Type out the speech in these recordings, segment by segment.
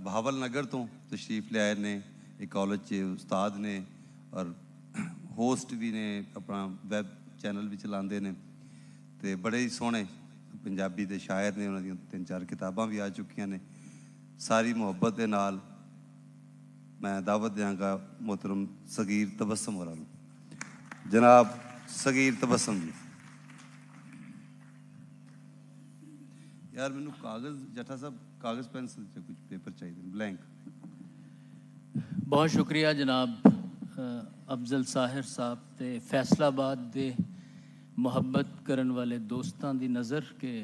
बहावल नगर तो तशरीफ ले आए ने, एक कॉलेज के उस्ताद ने और होस्ट भी ने, अपना वैब चैनल भी चलाते हैं, तो बड़े ही सोहने पंजाबी के शायर ने, उन्होंने 3-4 किताबां भी आ चुकियां ने। सारी मुहब्बत के नाल मैं दावत देंगा मोहतरम सगीर तबस्सुम होरां नूं। जनाब सगीर तबस्सुम जी। यार मैनू कागज़ जट्टा साहब कागज़ पेंसिल से कुछ पेपर चाहिए ब्लैंक। बहुत शुक्रिया जनाब अफजल साहिर साहब ते फैसलाबाद दे मुहब्बत करन वाले दोस्तां दी नज़र के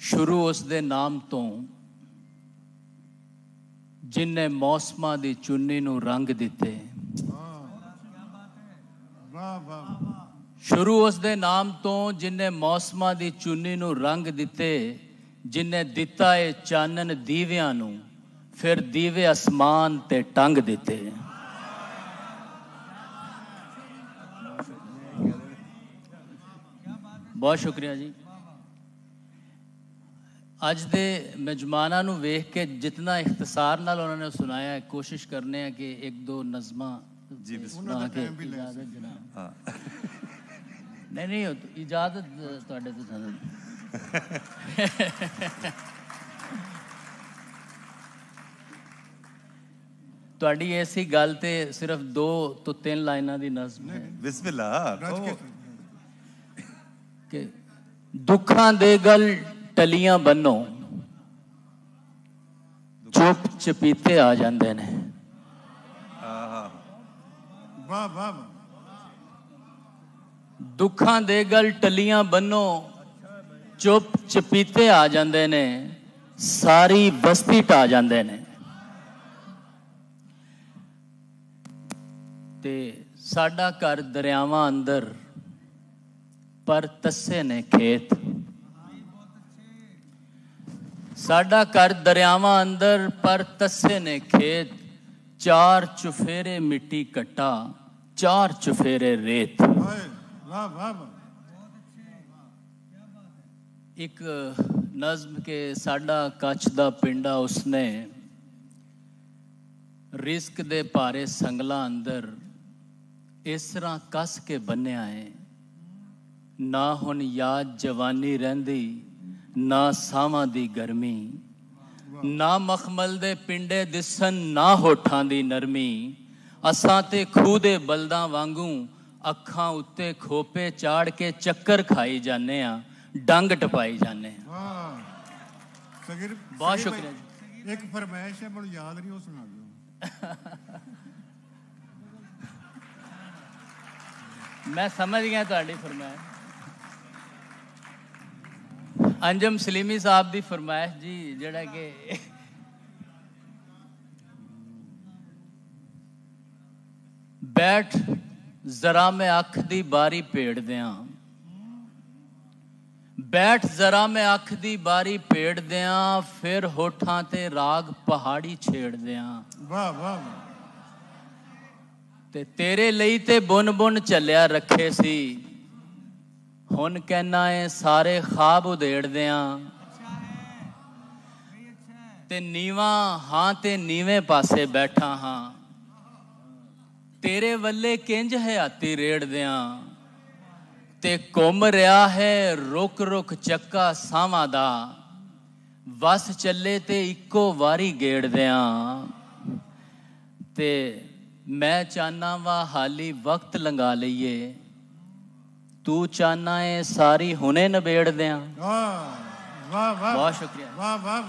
शुरू उस दे नाम तो जिन्हें मौसमां दी चुन्नी नूं रंग दिते। शुरू उस दे नाम तो जिन्हें मौसमां दी चुन्नी नूं रंग दिते, जिन्हें दिता है चानन दीवियां नूं, फिर दीवे आसमान ते टंग दिते। बहुत शुक्रिया जी। अज दे मेजमाना नूं वेख के जितना इख्तिसार नाल उन्होंने सुनाया है, कोशिश करने हैं कि 1-2 नज़मां जी सुना के इजाजत जनाब। नहीं इजाजत तुहाडे तो सानू तुहाडी ऐसी गल ते सिर्फ 2 तो 3 लाइनां दी नज़म है। बिस्मिल्लाह। कि दुखां दे गल टलियां बनो, चुप चपीते आ जांदे ने। वाह वाह। दुखां दे गल टलियां बनो, चुप चपीते आ जांदे ने, सारी बस्ती टा जांदे ने। ते साडा घर दरियावां अंदर, पर तस्से ने खेत। साडा घर दरियावां अंदर, पर तस्से ने खेत। 4 चुफेरे मिट्टी कट्टा, 4 चुफेरे रेत। एक नज़म के साडा कच्छ दा पिंडा, उसने रिस्क दे भारे संगलां अंदर इस तरह कस के बन्निया है। ना हुण याद जवानी रहिंदी, ना सावां दी गर्मी, ना मखमल दे पिंडे दिसन, ना होठां दी नरमी। असां ते खूह दे बलदां वांगू अखां उत्ते खोपे चाड़ के चक्कर खाई जाने आ, डंग टपाई जाने आ। बहुत शुक्रिया जी। एक फरमाइश है, मुझे याद नहीं, वो सुना दो। मैं समझ गया तुहाडी फरमाइश। अंजम सलीमी साहब दी फरमाइश जी, जेड़ा कि बैठ जरा मैं अख दी बारी पेड़ दियां, बैठ जरा मैं अख दी बारी पेड़ दियां, फिर होठां ते राग पहाड़ी छेड़ दियां। वाह वाह। ते तेरे ਲਈ ते बुन बुन झल्लिया रखे सी, हुण कहना है सारे ख्वाब उधेड़ दियां। ते नीवा हां ते नीवें पासे बैठा हां, तेरे वल्ले किंज हयाती रेड़ दियां। ते घुम रहा है रुक रुक चक्का सावां दा, वस चले ते इक्को वारी गेड़ दियां। ते मैं चाहना वा हाली वक्त लंघा लईए, तू चाहना है सारी हुने नबेड़ दियां। वाह वाह। बहुत शुक्रिया। वाह वाह।